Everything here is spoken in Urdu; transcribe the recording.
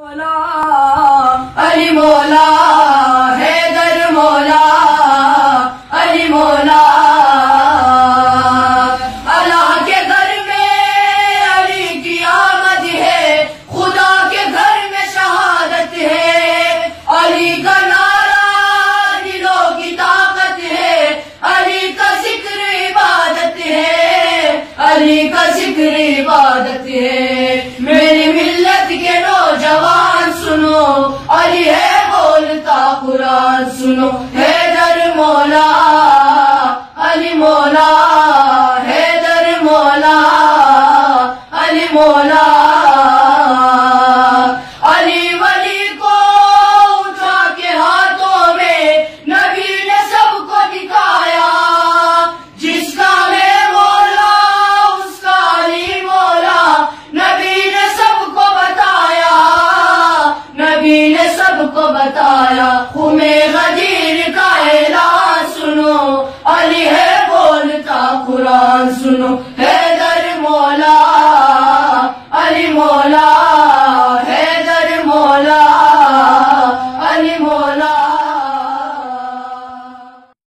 علی مولا حیدر مولا علی مولا اللہ کے گھر میں علی کی آمد ہے، خدا کے گھر میں شہادت ہے، علی کا نعرہ دلوں کی طاقت ہے، علی کا ذکر عبادت ہے، علی کا ذکر عبادت ہے۔ میری ملت کے نوجوان سنو، علی ہے بولتا قرآن سنو، حیدر مولا علی مولا حیدر مولا علی مولا۔ علی ولی کو اٹھا کے ہاتھوں میں نبی نے سب کو دکھایا، جس کا ہے مولا اس کا علی مولا، نبی نے سب کو بتایا، نبی نے سب کو بتایا۔ خم غدیر کا اعلان سنو، علی ہے بولتا قرآن سنو،